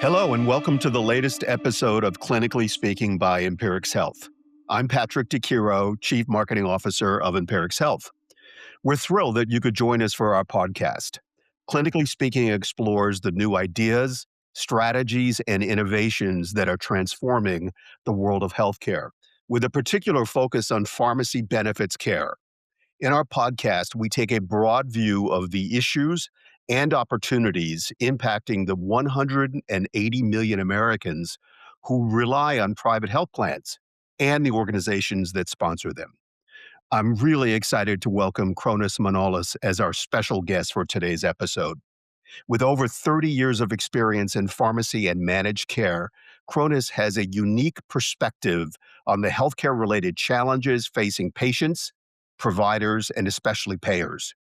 Hello, and welcome to the latest episode of Clinically Speaking by Empirics Health. I'm Patrick DeCiro, Chief Marketing Officer of Empirics Health. We're thrilled that you could join us for our podcast. Clinically Speaking explores the new ideas, strategies, and innovations that are transforming the world of healthcare, with a particular focus on pharmacy benefits care. In our podcast, we take a broad view of the issues and opportunities impacting the 180 million Americans who rely on private health plans and the organizations that sponsor them. I'm really excited to welcome Cronus Manolis as our special guest for today's episode. With over 30 years of experience in pharmacy and managed care, Cronus has a unique perspective on the healthcare related challenges facing patients, providers, and especially payers.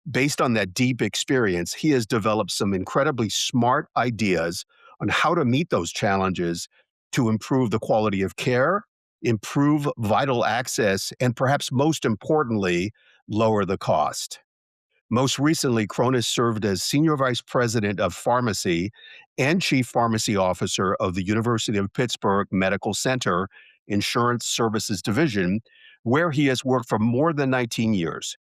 Based on that deep experience, he has developed some incredibly smart ideas on how to meet those challenges to improve the quality of care, improve vital access, and perhaps most importantly, lower the cost. Most recently, Cronus served as Senior Vice President of Pharmacy and Chief Pharmacy Officer of the University of Pittsburgh Medical Center Insurance Services Division, where he has worked for more than 19 years.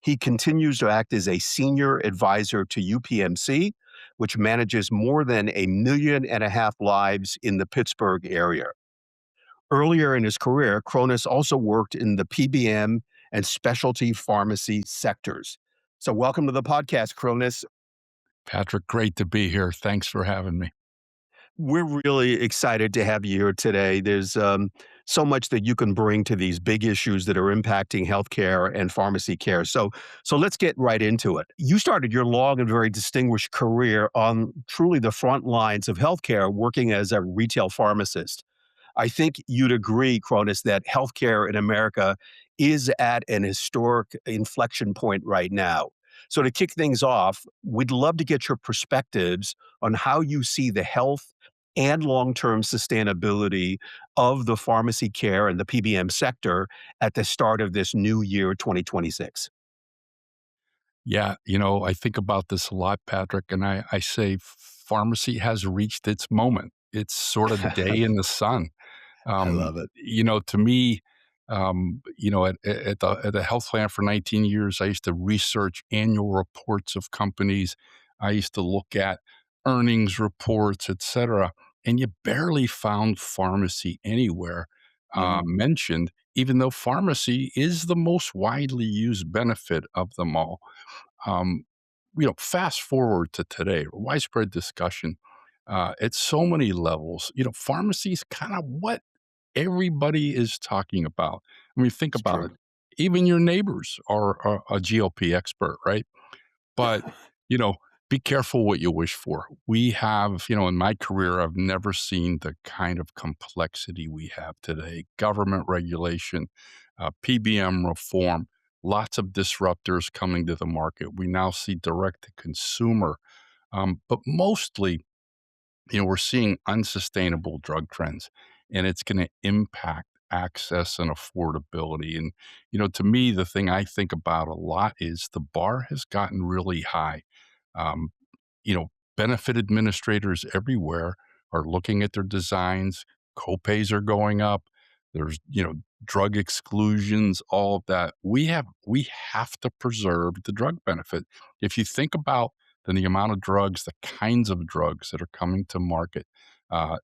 He continues to act as a senior advisor to UPMC, which manages more than 1.5 million lives in the Pittsburgh area. Earlier in his career, Cronus also worked in the PBM and specialty pharmacy sectors. So, welcome to the podcast, Cronus. Patrick, great to be here. Thanks for having me. We're really excited to have you here today. There's so much that you can bring to these big issues that are impacting healthcare and pharmacy care. So let's get right into it. You started your long and very distinguished career on truly the front lines of healthcare, working as a retail pharmacist. I think you'd agree, Cronus, that healthcare in America is at an historic inflection point right now. So, to kick things off, we'd love to get your perspectives on how you see the health and long term sustainability of the pharmacy care and the PBM sector at the start of this new year, 2026. Yeah, I think about this a lot, Patrick, and I say pharmacy has reached its moment. It's sort of the day in the sun. I love it. To me, at the health plan for 19 years, I used to research annual reports of companies. I used to look at earnings reports, et cetera, and you barely found pharmacy anywhere mentioned, even though pharmacy is the most widely used benefit of them all. Um, Fast forward to today, widespread discussion at so many levels. Pharmacy is kind of what everybody is talking about. I mean, think It's about it. true. Even your neighbors are a GLP expert, right? But, you know, be careful what you wish for. We have, in my career, I've never seen the kind of complexity we have today. Government regulation, PBM reform, lots of disruptors coming to the market. We now see direct to consumer. But mostly, we're seeing unsustainable drug trends, and it's going to impact access and affordability. And, to me, the thing I think about a lot is the bar has gotten really high. Um, you know, Benefit administrators everywhere are looking at their designs, copays are going up. There's, drug exclusions, all of that. We have to preserve the drug benefit. If you think about the amount of drugs, the kinds of drugs that are coming to market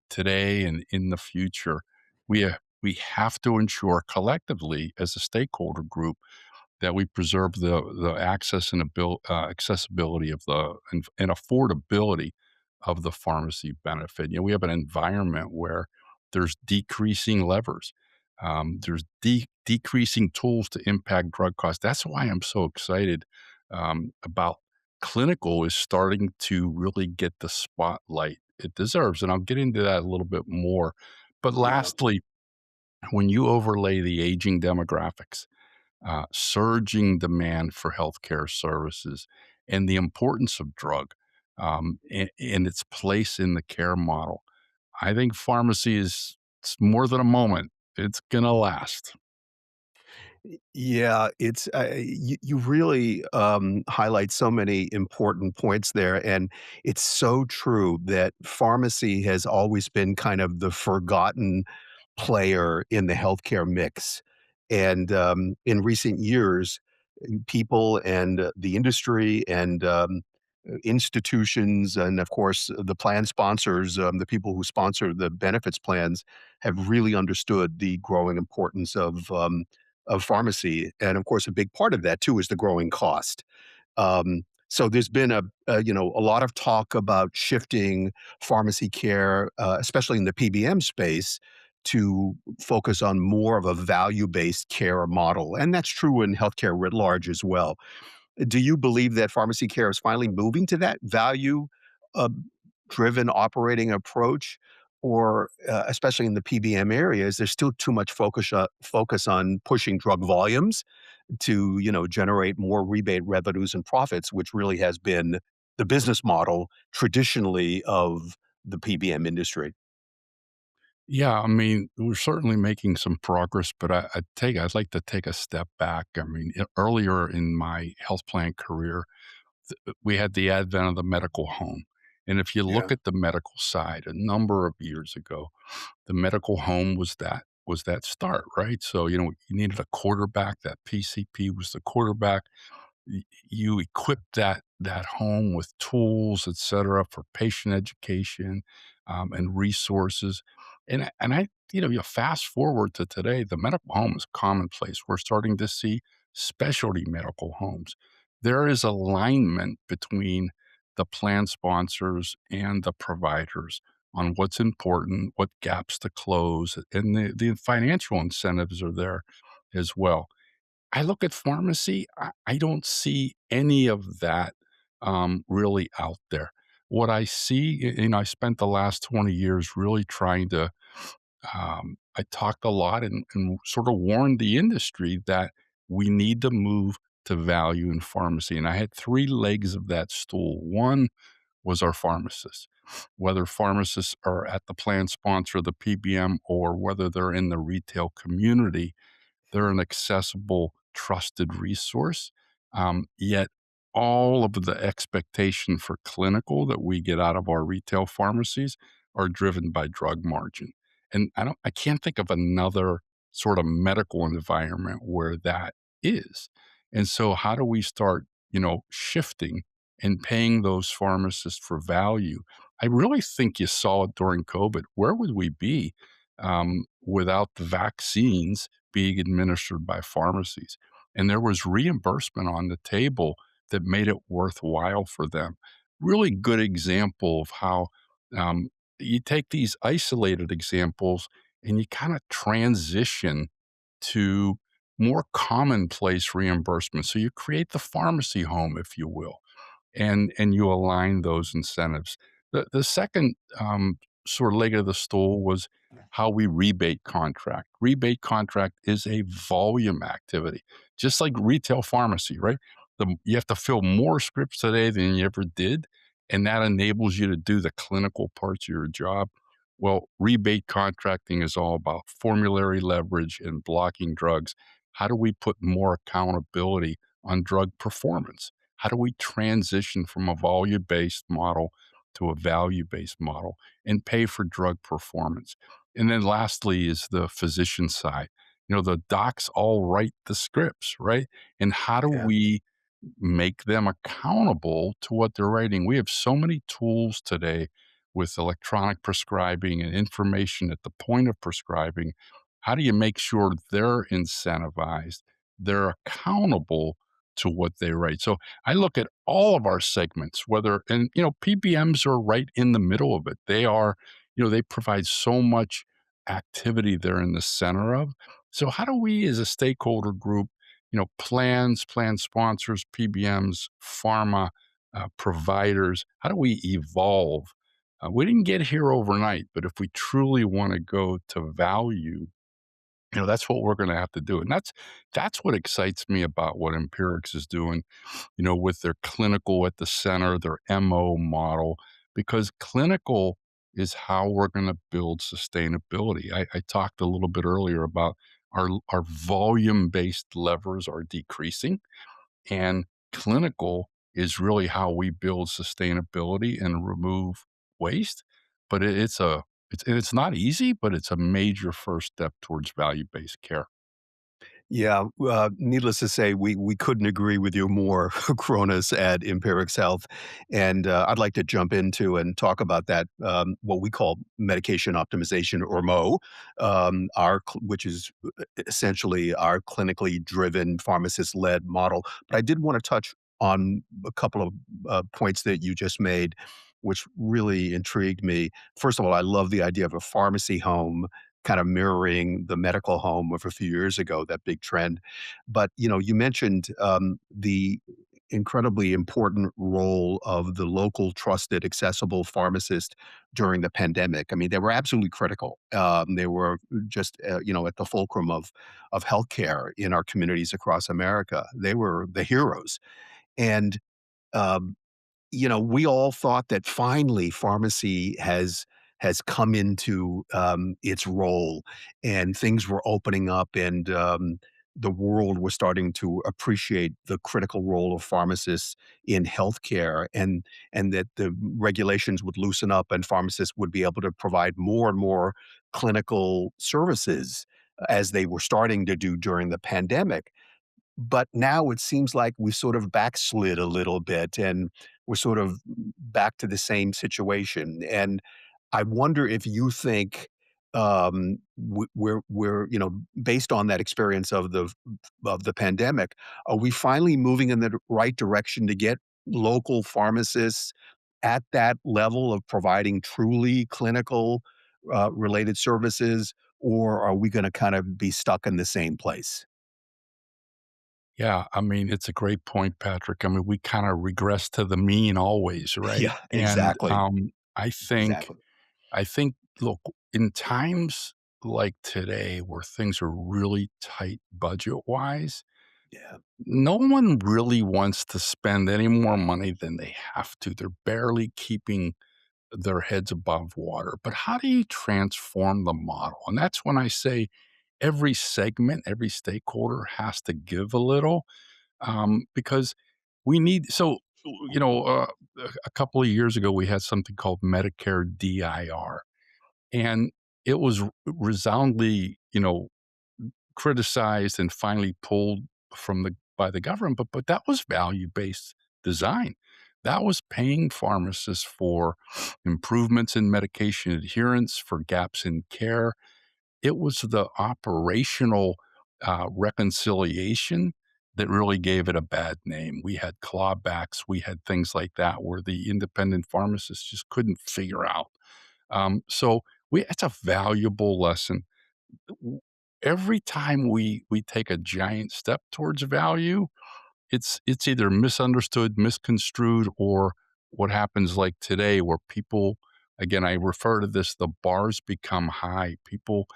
today and in the future, we have to ensure collectively as a stakeholder group that we preserve the access and accessibility of and affordability of the pharmacy benefit. We have an environment where there's decreasing levers. There's decreasing tools to impact drug costs. That's why I'm so excited about clinical is starting to really get the spotlight it deserves. And I'll get into that a little bit more. But Yeah. lastly, when you overlay the aging demographics, surging demand for healthcare services, and the importance of drug and its place in the care model. I think pharmacy is it's more than a moment. It's going to last. Yeah, it's you really highlight so many important points there, and it's so true that pharmacy has always been kind of the forgotten player in the healthcare mix, and in recent years, people and the industry and institutions, and of course the plan sponsors, the people who sponsor the benefits plans, have really understood the growing importance of pharmacy, and of course, a big part of that too is the growing cost. So there's been a lot of talk about shifting pharmacy care, especially in the PBM space, to focus on more of a value-based care model, and that's true in healthcare writ large as well. Do you believe that pharmacy care is finally moving to that value, uh, driven operating approach? Or, especially in the PBM areas, there's still too much focus on pushing drug volumes to, generate more rebate revenues and profits, which really has been the business model traditionally of the PBM industry. Yeah, I mean, we're certainly making some progress, but I'd like to take a step back. I mean, earlier in my health plan career, we had the advent of the medical home. And if you Yeah. look at the medical side, a number of years ago, the medical home was that start, right? So, you needed a quarterback. That PCP was the quarterback. You equip that home with tools, et cetera, for patient education, and resources. You fast forward to today, the medical home is commonplace. We're starting to see specialty medical homes. There is alignment between the plan sponsors and the providers on what's important, what gaps to close, and the financial incentives are there as well. I look at pharmacy, I don't see any of that, really out there. What I see, I spent the last 20 years really trying to, I talked a lot and sort of warned the industry that we need to move to value in pharmacy. And I had three legs of that stool. One was our pharmacists, whether pharmacists are at the plan sponsor, the PBM, or whether they're in the retail community, they're an accessible, trusted resource. Yet all of the expectation for clinical that we get out of our retail pharmacies are driven by drug margin. And I can't think of another sort of medical environment where that is. And so how do we start, shifting and paying those pharmacists for value? I really think you saw it during COVID. Where would we be without the vaccines being administered by pharmacies? And there was reimbursement on the table that made it worthwhile for them. Really good example of how you take these isolated examples and you kind of transition to more commonplace reimbursement. So you create the pharmacy home, if you will, and you align those incentives. The second sort of leg of the stool was how we rebate contract. Rebate contract is a volume activity, just like retail pharmacy, right? You have to fill more scripts today than you ever did, and that enables you to do the clinical parts of your job. Well, rebate contracting is all about formulary leverage and blocking drugs. How do we put more accountability on drug performance? How do we transition from a volume based model to a value based model and pay for drug performance? And then lastly is the physician side. The docs all write the scripts, right? And how do Yeah. we make them accountable to what they're writing? We have so many tools today with electronic prescribing and information at the point of prescribing. How do you make sure they're incentivized? They're accountable to what they write. So I look at all of our segments, PBMs are right in the middle of it. They provide so much activity they're in the center of. So how do we as a stakeholder group, plans, plan sponsors, PBMs, pharma, providers, how do we evolve? We didn't get here overnight, but if we truly want to go to value, that's what we're going to have to do. And that's what excites me about what Empirics is doing, with their clinical at the center, their MO model, because clinical is how we're going to build sustainability. I talked a little bit earlier about Our volume-based levers are decreasing, and clinical is really how we build sustainability and remove waste. But it's not easy, but it's a major first step towards value-based care. Yeah, needless to say, we couldn't agree with you more, Cronus at Empirics Health, and I'd like to jump into and talk about that what we call medication optimization or MO, which is essentially our clinically driven pharmacist led model. But I did want to touch on a couple of points that you just made, which really intrigued me. First of all, I love the idea of a pharmacy home kind of mirroring the medical home of a few years ago, that big trend. But, you mentioned, the incredibly important role of the local trusted accessible pharmacist during the pandemic. I mean, they were absolutely critical. They were just, at the fulcrum of healthcare in our communities across America. They were the heroes. And, um, we all thought that finally pharmacy has come into its role, and things were opening up, and the world was starting to appreciate the critical role of pharmacists in healthcare, and that the regulations would loosen up, and pharmacists would be able to provide more and more clinical services as they were starting to do during the pandemic. But now it seems like we sort of backslid a little bit, and we're sort of back to the same situation. And I wonder if you think, we're, based on that experience of the pandemic, are we finally moving in the right direction to get local pharmacists at that level of providing truly clinical, related services, or are we gonna kind of be stuck in the same place? Yeah, I mean, it's a great point, Patrick. I mean, we kinda regress to the mean always, right? Yeah, And, exactly. I think Exactly. I think, look, in times like today where things are really tight budget-wise, Yeah. no one really wants to spend any more money than they have to. They're barely keeping their heads above water. But how do you transform the model? And that's when I say every segment, every stakeholder has to give a little, because we need so a couple of years ago we had something called Medicare DIR, and it was resoundingly criticized and finally pulled from the by the government, but that was value-based design. That was paying pharmacists for improvements in medication adherence, for gaps in care. It was the operational, reconciliation that really gave it a bad name. We had clawbacks, we had things like that where the independent pharmacists just couldn't figure out. So we it's a valuable lesson. W Every time we take a giant step towards value, it's either misunderstood, misconstrued, or what happens like today where people again, I refer to this, the bars become high. People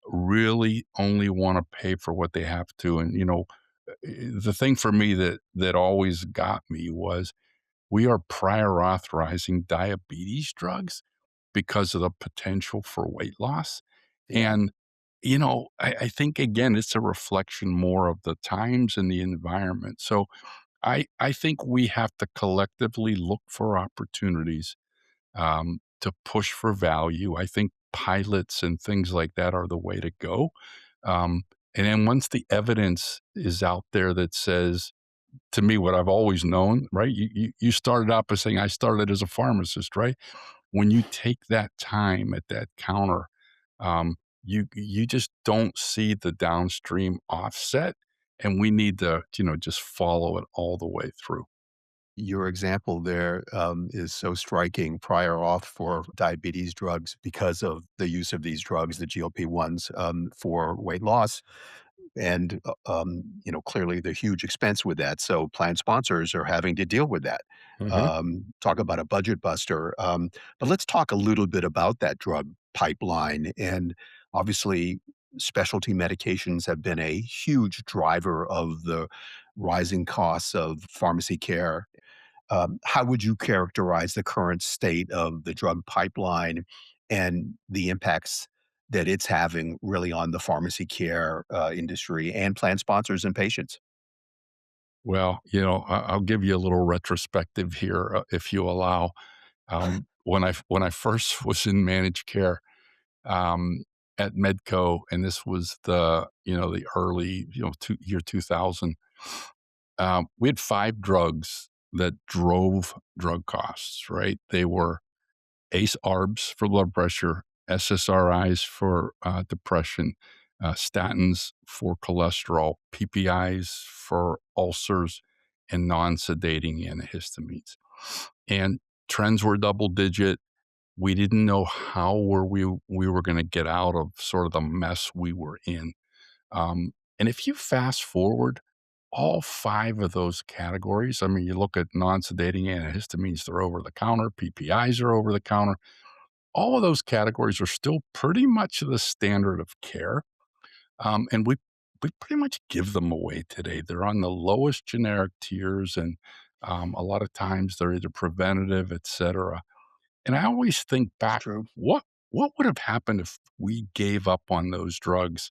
really only wanna pay for what they have to, and, the thing for me that always got me was we are prior authorizing diabetes drugs because of the potential for weight loss, Yeah. and, I think, again, it's a reflection more of the times and the environment, so I think we have to collectively look for opportunities to push for value. I think pilots and things like that are the way to go. Um, and then once the evidence is out there that says, to me, what I've always known, right? You started out by saying I started as a pharmacist, right? When you take that time at that counter, you just don't see the downstream offset, and we need to just follow it all the way through. Your example there is so striking. Prior auth for diabetes drugs because of the use of these drugs, the GLP-1s, for weight loss. And, clearly the huge expense with that. So plan sponsors are having to deal with that. Hmm. Talk about a budget buster. But let's talk a little bit about that drug pipeline. And obviously, specialty medications have been a huge driver of the rising costs of pharmacy care. How would you characterize the current state of the drug pipeline and the impacts that it's having really on the pharmacy care industry and plan sponsors and patients. Well, I'll give you a little retrospective here, if you allow. When I first was in managed care, um, at Medco, and this was the early, year 2000, we had 5 drugs that drove drug costs, right? They were ACE ARBs for blood pressure, SSRIs for depression, statins for cholesterol, PPIs for ulcers, and non-sedating antihistamines. And trends were double digit. We didn't know how we were going to get out of sort of the mess we were in. And if you fast forward all 5 of those categories, I mean, you look at non-sedating antihistamines, they're over the counter, PPIs are over the counter. All of those categories are still pretty much the standard of care, and we pretty much give them away today. They're on the lowest generic tiers, and a lot of times they're either preventative, et cetera. And I always think It's back, true. what would have happened if we gave up on those drugs,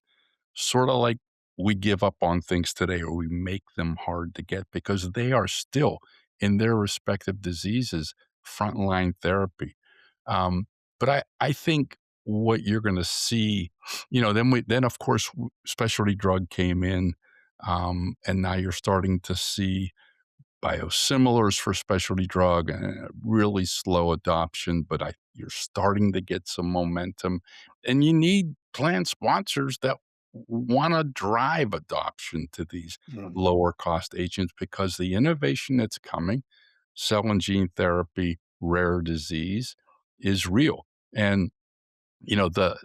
sort of like we give up on things today, or we make them hard to get because they are still in their respective diseases frontline therapy. Um, but I think what you're going to see, then of course specialty drug came in, and now you're starting to see biosimilars for specialty drug, really slow adoption, but you're starting to get some momentum, and you need plan sponsors that want to drive adoption to these Mm. lower cost agents because the innovation that's coming, cell and gene therapy, rare disease, is real. And the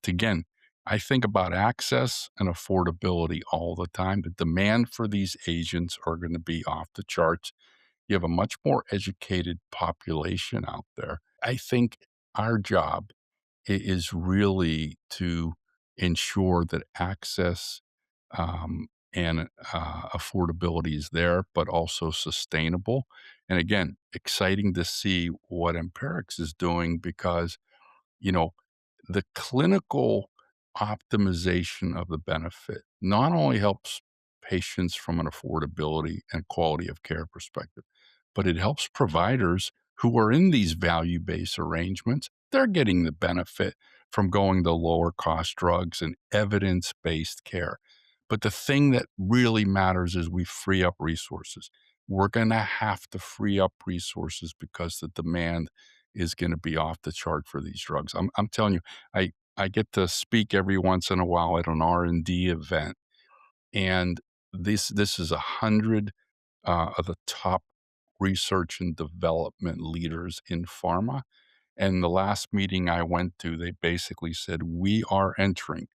again, I think about access and affordability all the time. The demand for these agents are going to be off the charts. You have a much more educated population out there. I think our job is really to ensure that access, and affordability is there, but also sustainable. And again, exciting to see what Empirics is doing because you know, the clinical optimization of the benefit not only helps patients from an affordability and quality of care perspective, but it helps providers who are in these value based arrangements. They're getting the benefit from going to lower cost drugs and evidence based care. But the thing that really matters is we free up resources. We're going to have to free up resources because the demand is going to be off the chart for these drugs. I'm telling you, I get to speak every once in a while at an R&D event, and this is 100 of the top research and development leaders in pharma. And the last meeting I went to, they basically said, we are entering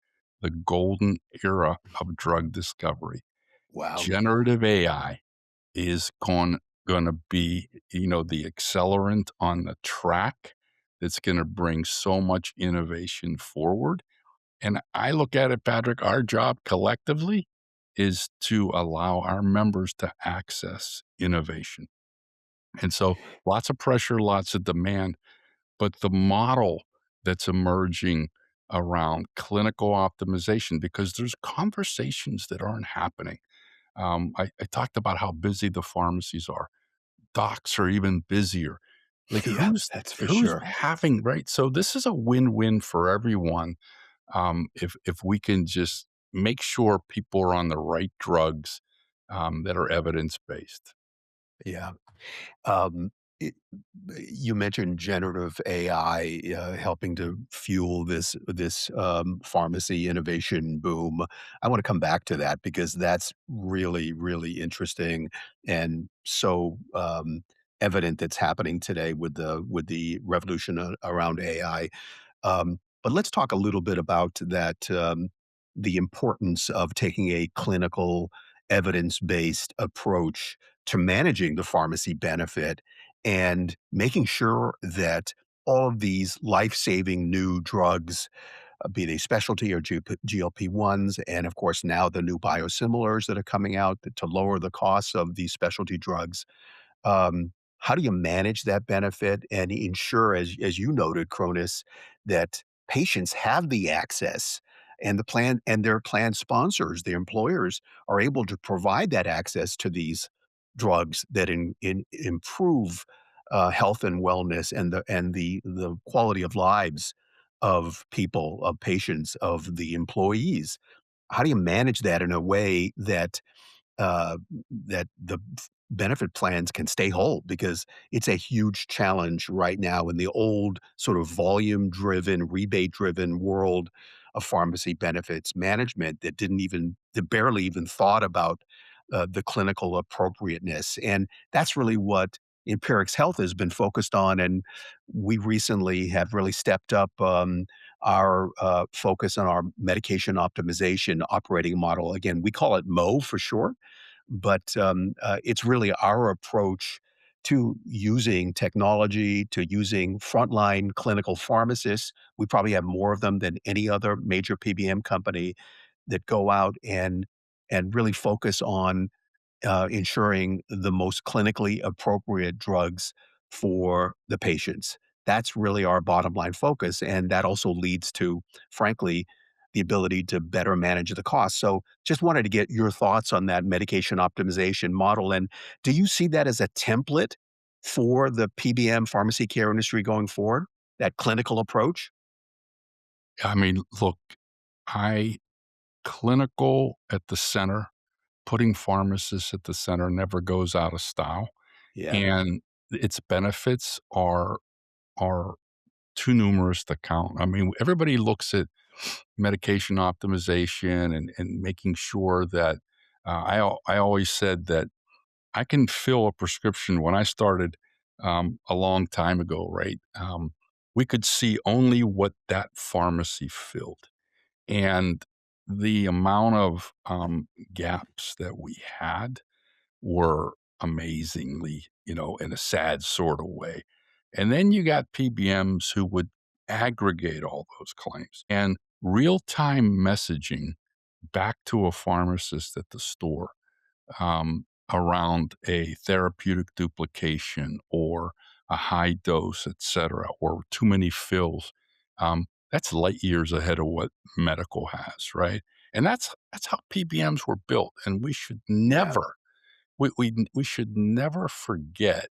the golden era of drug discovery. Wow. Generative AI is gonna be, the accelerant on the track that's gonna bring so much innovation forward. And I look at it, Patrick, our job collectively is to allow our members to access innovation. And so lots of pressure, lots of demand, but the model that's emerging around clinical optimization, because there's conversations that aren't happening. I talked about how busy the pharmacies are. Docs are even busier. Like Yeah, who's that's for who's sure. having right? So this is a win-win for everyone. If we can just make sure people are on the right drugs, that are evidence-based. Yeah. Um, it, you mentioned generative AI helping to fuel this pharmacy innovation boom. I want to come back to that because that's really really interesting and so evident that's happening today with the revolution around AI. But let's talk a little bit about that, the importance of taking a clinical, evidence-based approach to managing the pharmacy benefit and making sure that all of these life-saving new drugs, be they specialty or GLP-1s, and of course now the new biosimilars that are coming out to lower the costs of these specialty drugs. How do you manage that benefit and ensure, as you noted, Cronus, that patients have the access and their plan sponsors, the employers are able to provide that access to these drugs that improve health and wellness and the quality of lives of people, of patients, of the employees. How do you manage that in a way uh, that the benefit plans can stay whole? Because it's a huge challenge right now in the old sort of volume driven, rebate driven world of pharmacy benefits management that barely even thought about the clinical appropriateness. And that's really what Empirics Health has been focused on. And we recently have really stepped up our focus on our medication optimization operating model. Again, we call it MO for short, but it's really our approach to using technology, to using frontline clinical pharmacists. We probably have more of them than any other major PBM company that go out and really focus on ensuring the most clinically appropriate drugs for the patients. That's really our bottom line focus, and that also leads to, frankly, the ability to better manage the cost. So, just wanted to get your thoughts on that medication optimization model, and do you see that as a template for the PBM pharmacy care industry going forward, that clinical approach? I mean, look, I clinical at the center, putting pharmacists at the center never goes out of style, Yeah, and its benefits are too numerous to count. I mean, everybody looks at medication optimization and making sure that I always said that I can fill a prescription. When I started a long time ago, right? We could see only what that pharmacy filled, and the amount of gaps that we had were amazingly, in a sad sort of way. And then you got PBMs who would aggregate all those claims and real time messaging back to a pharmacist at the store around a therapeutic duplication or a high dose, et cetera, or too many fills. That's light years ahead of what medical has, right? And that's how PBMs were built. And yeah, we should never forget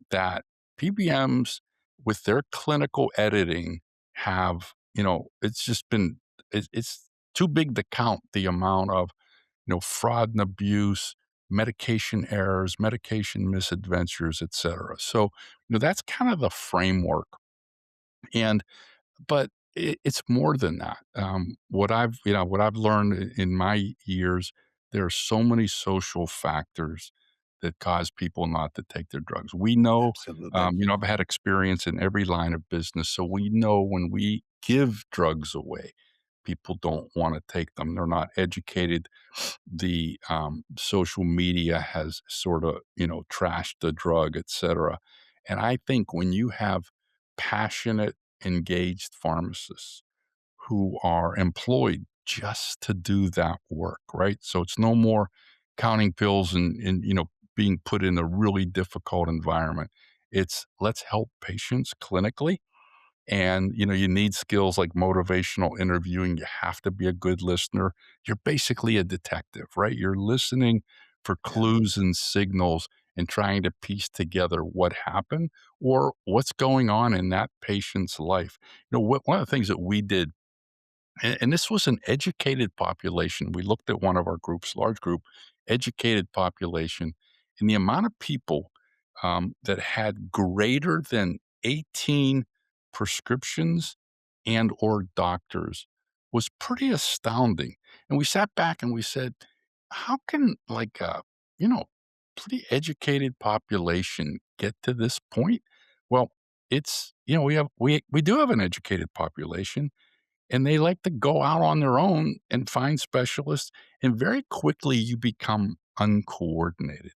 that PBMs with their clinical editing have, it's just been it's too big to count the amount of, fraud and abuse, medication errors, medication misadventures, et cetera. So, that's kind of the framework. And but it's more than that. What I've learned in my years, there are so many social factors that cause people not to take their drugs. We know, absolutely. I've had experience in every line of business, so we know when we give drugs away, people don't want to take them. They're not educated. The social media has sort of, trashed the drug, et cetera. And I think when you have passionate, engaged pharmacists who are employed just to do that work, right? So it's no more counting pills and being put in a really difficult environment. It's let's help patients clinically, and you need skills like motivational interviewing. You have to be a good listener. You're basically a detective, right? You're listening for Yeah, clues and signals and trying to piece together what happened or what's going on in that patient's life. One of the things that we did, and this was an educated population. We looked at one of our groups, large group, educated population, and the amount of people that had greater than 18 prescriptions and or doctors was pretty astounding. And we sat back and we said, how can like a, you know, pretty educated population get to this point? Well, it's, we do have an educated population, and they like to go out on their own and find specialists, and very quickly you become uncoordinated.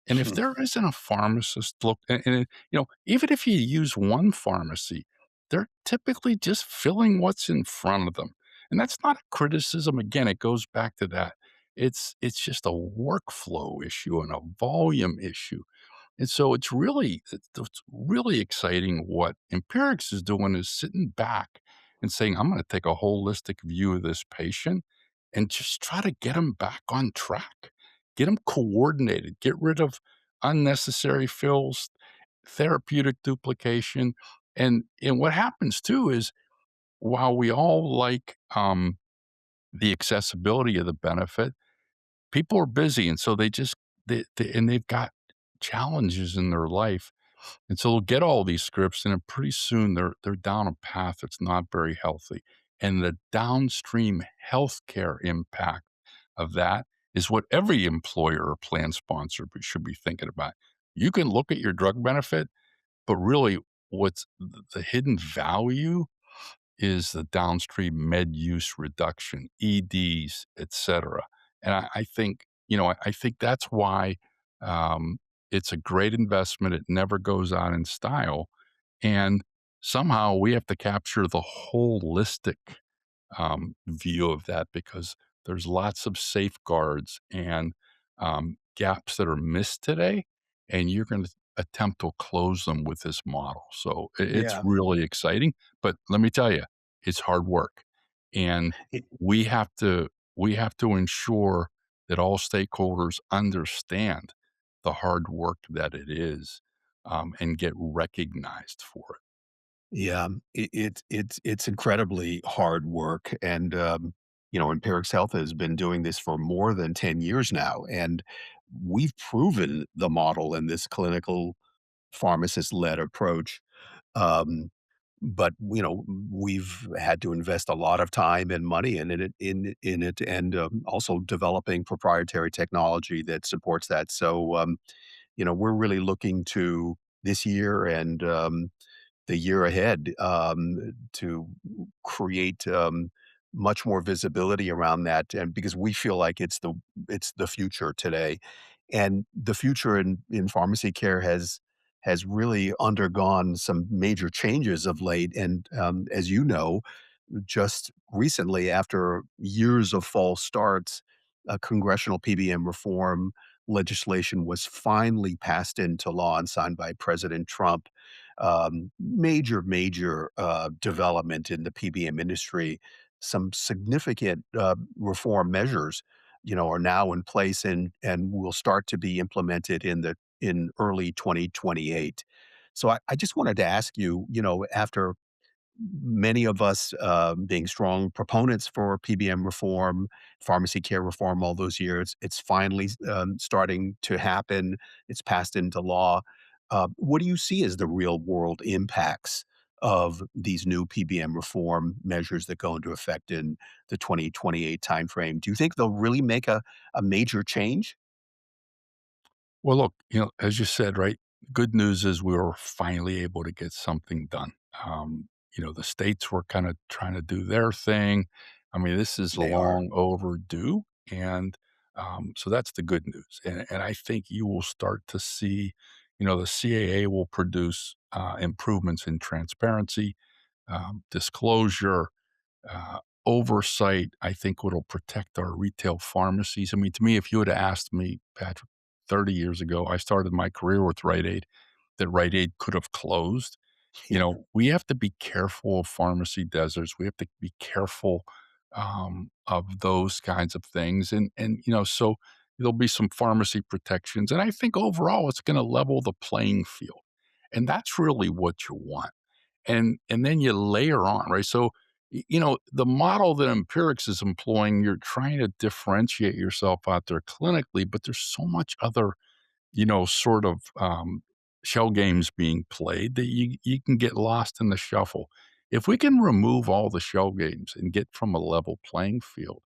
And if there isn't a pharmacist, look, even if you use one pharmacy, they're typically just filling what's in front of them. And that's not a criticism. Again, it goes back to that. It's just a workflow issue and a volume issue. And so it's really exciting what Empirics is doing is sitting back and saying, I'm going to take a holistic view of this patient and just try to get them back on track, get them coordinated, get rid of unnecessary fills, therapeutic duplication. And what happens too is while we all like the accessibility of the benefit, people are busy. And so and they've got challenges in their life, and so they'll get all these scripts, and then pretty soon they're down a path that's not very healthy. And the downstream healthcare impact of that is what every employer or plan sponsor should be thinking about. You can look at your drug benefit, but really what's the hidden value is the downstream med use reduction, EDs, et cetera. And I think, I think that's why it's a great investment. It never goes out in style. And somehow we have to capture the holistic view of that because there's lots of safeguards and gaps that are missed today, and you're going to attempt to close them with this model. So it's Yeah. really exciting. But let me tell you, it's hard work, and It, we have to we have to ensure that all stakeholders understand the hard work that it is and get recognized for it. yeah, it's incredibly hard work, and Empirics Health has been doing this for more than 10 years now, and we've proven the model in this clinical pharmacist-led approach. Um, but we've had to invest a lot of time and money in it, and also developing proprietary technology that supports that. So we're really looking to this year and the year ahead to create much more visibility around that, and because we feel like it's the future today, and the future in pharmacy care has really undergone some major changes of late. And as you know, just recently, after years of false starts, congressional PBM reform legislation was finally passed into law and signed by President Trump. Major development in the PBM industry. Some significant reform measures, are now in place and will start to be implemented in early 2028. So I just wanted to ask you, after many of us being strong proponents for PBM reform, pharmacy care reform all those years. It's finally starting to happen. It's passed into law. What do you see as the real world impacts of these new PBM reform measures that go into effect in the 2028 timeframe? Do you think they'll really make a major change? Well, look, as you said, right? Good news is we were finally able to get something done. The states were kind of trying to do their thing. I mean, this is They are. long overdue. And so that's the good news. And I think you will start to see, the CAA will produce improvements in transparency, disclosure, uh, oversight. I think what'll protect our retail pharmacies. I mean, to me, if you had asked me, Patrick, 30 years ago, I started my career with Rite Aid, that Rite Aid could have closed. Yeah, We have to be careful of pharmacy deserts. We have to be careful of those kinds of things. So there'll be some pharmacy protections. And I think overall it's going to level the playing field. And that's really what you want. And then you layer on, right? So, the model that Empirics is employing, you're trying to differentiate yourself out there clinically, but there's so much other, sort of shell games being played that you can get lost in the shuffle. If we can remove all the shell games and get from a level playing field,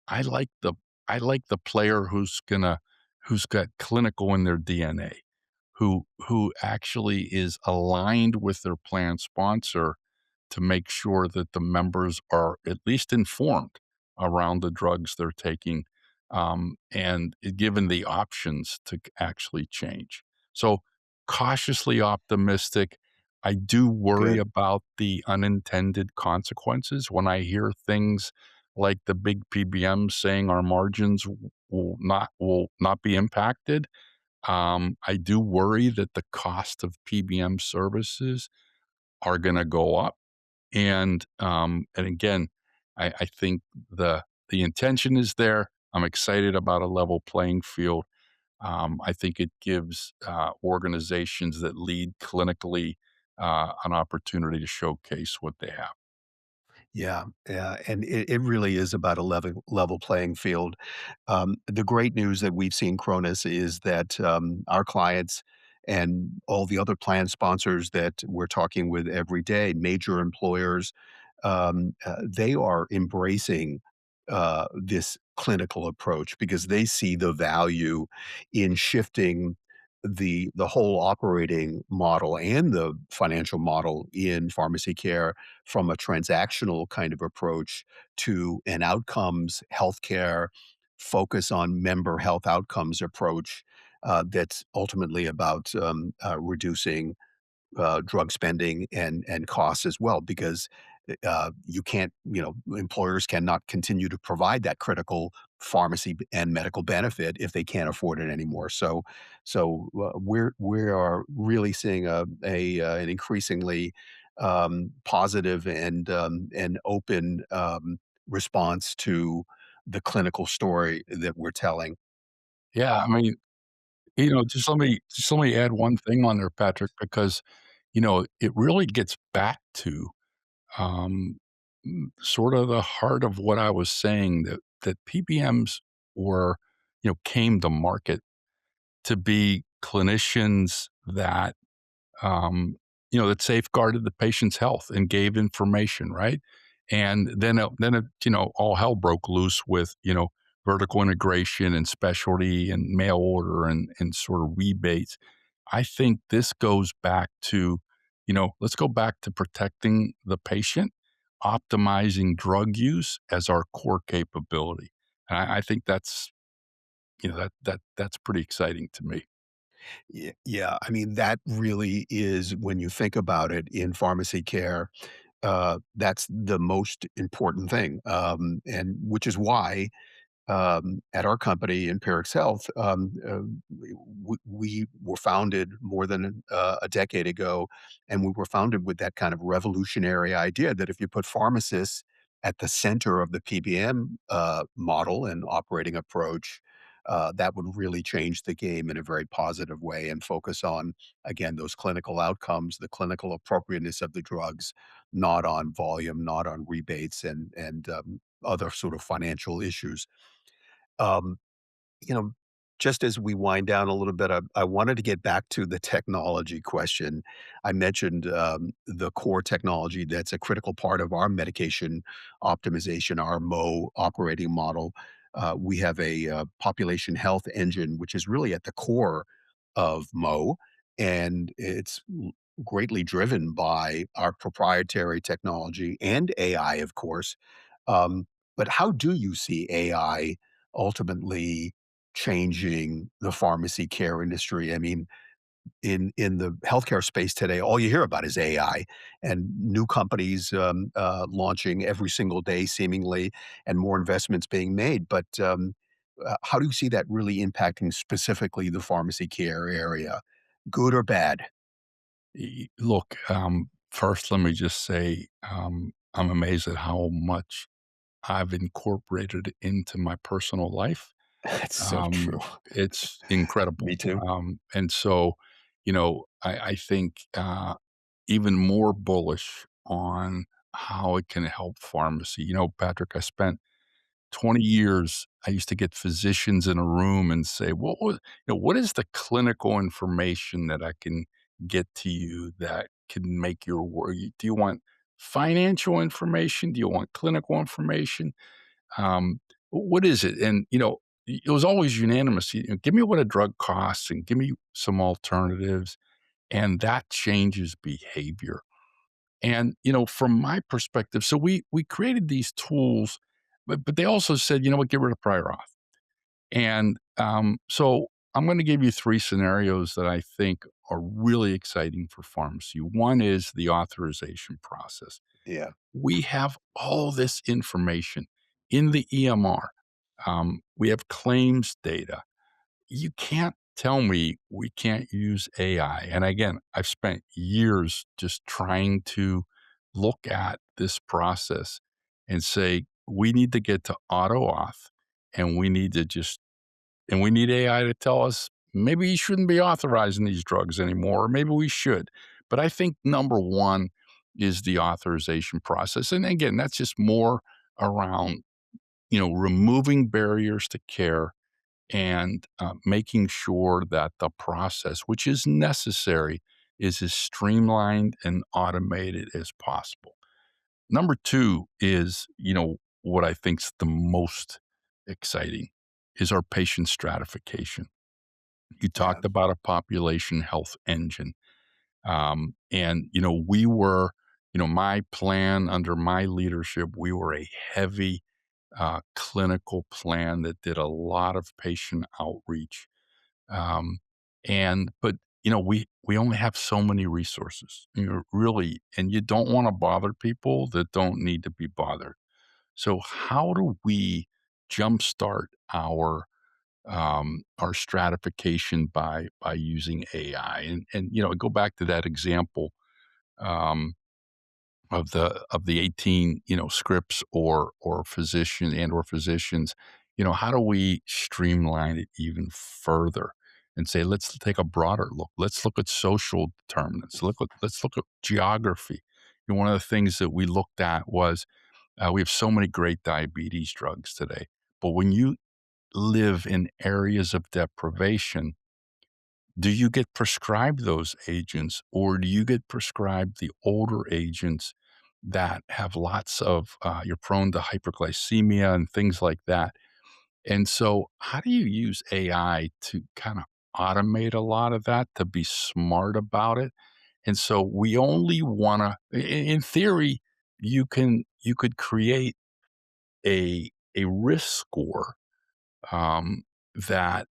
I like the I like the player who's got clinical in their DNA, who actually is aligned with their plan sponsor to make sure that the members are at least informed around the drugs they're taking, and given the options to actually change. So, cautiously optimistic. I do worry good. about the unintended consequences when I hear things like the big PBMs saying our margins will not be impacted. I do worry that the cost of PBM services are going to go up, And again, I think the intention is there. I'm excited about a level playing field. I think it gives organizations that lead clinically an opportunity to showcase what they have. Yeah, yeah, and it really is about a level playing field. The great news that we've seen, Cronus, is that our clients and all the other plan sponsors that we're talking with every day, major employers, they are embracing this clinical approach because they see the value in shifting the whole operating model and the financial model in pharmacy care from a transactional kind of approach to an outcomes healthcare focus on member health outcomes approach that's ultimately about reducing drug spending and costs as well because you can't employers cannot continue to provide that critical and medical benefit if they can't afford it anymore. We are really seeing an increasingly positive and open response to the clinical story that we're telling. Yeah, I mean, just let me add one thing on there, Patrick, because it really gets back to um, sort of the heart of what I was saying, that PBMs were, came to market to be clinicians that safeguarded the patient's health and gave information, right? And then it, all hell broke loose with, vertical integration and specialty and mail order and sort of rebates. I think this goes back to, let's go back to protecting the patient, optimizing drug use as our core capability. And I think that's, that's pretty exciting to me. Yeah, I mean, that really is when you think about it in pharmacy care, that's the most important thing, and which is why at our company, Empirics Health, we were founded more than a decade ago, and we were founded with that kind of revolutionary idea that if you put pharmacists at the center of the PBM model and operating approach, that would really change the game in a very positive way and focus on, again, those clinical outcomes, the clinical appropriateness of the drugs, not on volume, not on rebates and other sort of financial issues. Um, you know, just as we wind down a little bit, I wanted to get back to the technology question. I mentioned the core technology that's a critical part of our medication optimization, our MO operating model. We have a population health engine, which is really at the core of MO, and it's greatly driven by our proprietary technology and AI, of course. But how do you see AI ultimately changing the pharmacy care industry? I mean, in the healthcare space today, all you hear about is AI and new companies launching every single day, seemingly, and more investments being made. But how do you see that really impacting specifically the pharmacy care area, good or bad? Look, first, let me just say I'm amazed at how much I've incorporated into my personal life. That's so true. Um, it's incredible. Me too. And so, I think even more bullish on how it can help pharmacy. Patrick, I spent 20 years. I used to get physicians in a room and say, what is the clinical information that I can get to you that can make your work? Do you want financial information? Do you want clinical information? What is it? And, it was always unanimous. Give me what a drug costs and give me some alternatives. And that changes behavior. And, from my perspective, so we created these tools, but they also said, you know what, get rid of prior auth. And so I'm going to give you three scenarios that I think are really exciting for pharmacy. One is the authorization process. Yeah. We have all this information in the EMR. We have claims data. You can't tell me we can't use AI. And again, I've spent years just trying to look at this process and say, we need to get to auto auth and we need to just and we need AI to tell us maybe you shouldn't be authorizing these drugs anymore, or maybe we should. But I think number one is the authorization process. And again, that's just more around, removing barriers to care and making sure that the process, which is necessary, is as streamlined and automated as possible. Number two is, what I think's the most exciting is our patient stratification. You Yeah. talked about a population health engine. And, we were, my plan under my leadership, we were a heavy clinical plan that did a lot of patient outreach. Um, but, we only have so many resources, really, and you don't want to bother people that don't need to be bothered. So how do we jumpstart our stratification by using AI? And go back to that example um, of the 18 scripts or physician and or physicians. How do we streamline it even further and say let's take a broader look, let's look at social determinants, let's look at geography. One of the things that we looked at was we have so many great diabetes drugs today, but when you live in areas of deprivation, do you get prescribed those agents or do you get prescribed the older agents that have lots of, you're prone to hyperglycemia and things like that? And so, how do you use AI to kind of automate a lot of that, to be smart about it? And so, we only want to, in theory, you could create a risk score that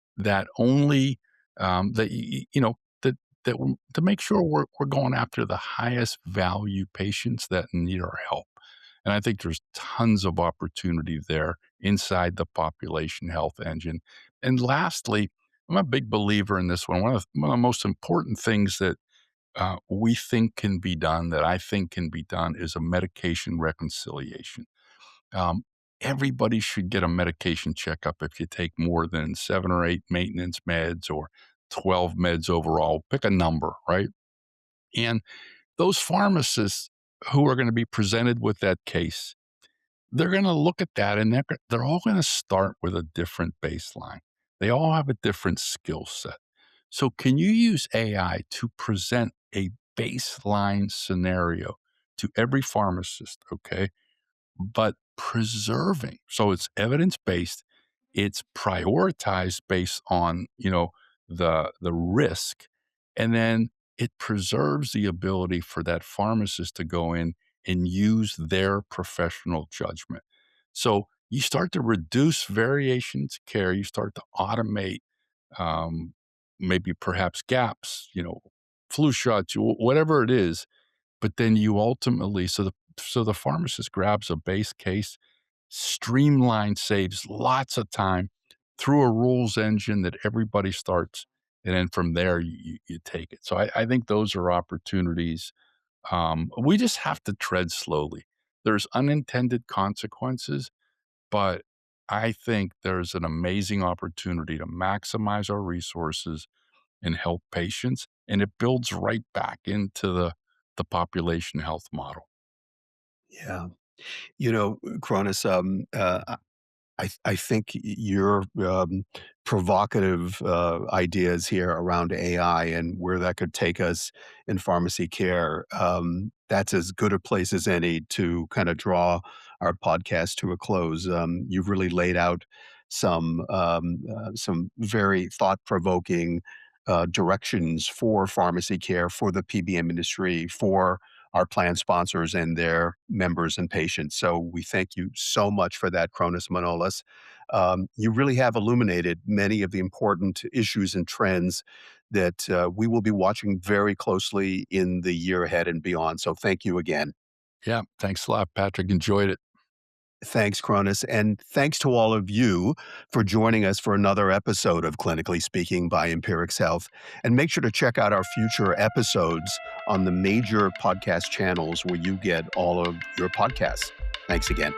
only that to make sure we're going after the highest value patients that need our help. And I think there's tons of opportunity there inside the population health engine. And lastly, I'm a big believer in this one. One of the most important things that we think can be done, that I think can be done, is a medication reconciliation. um, Everybody should get a medication checkup if you take more than 7 or 8 maintenance meds or 12 meds overall. Pick a number, right? And those pharmacists who are going to be presented with that case, they're going to look at that and they're all going to start with a different baseline. They all have a different skill set. So, can you use AI to present a baseline scenario to every pharmacist? Okay, but preserving. So it's evidence-based, it's prioritized based on, the risk, and then it preserves the ability for that pharmacist to go in and use their professional judgment. So you start to reduce variation to care, you start to automate, um, maybe perhaps gaps, flu shots, whatever it is, but then you ultimately so the pharmacist grabs a base case, streamline, saves lots of time through a rules engine that everybody starts, and then from there, you take it. So I think those are opportunities. We just have to tread slowly. There's unintended consequences, but I think there's an amazing opportunity to maximize our resources and help patients, and it builds right back into the population health model. Yeah. Cronus, I think your provocative ideas here around AI and where that could take us in pharmacy care, that's as good a place as any to kind of draw our podcast to a close. You've really laid out some very thought provoking directions for pharmacy care, for the PBM industry, for our plan sponsors and their members and patients. So we thank you so much for that, Cronus Manolis. You really have illuminated many of the important issues and trends that we will be watching very closely in the year ahead and beyond. So thank you again. Yeah, thanks a lot, Patrick. Enjoyed it. Thanks, Cronus. And thanks to all of you for joining us for another episode of Clinically Speaking by Empirics Health. And make sure to check out our future episodes on the major podcast channels where you get all of your podcasts. Thanks again.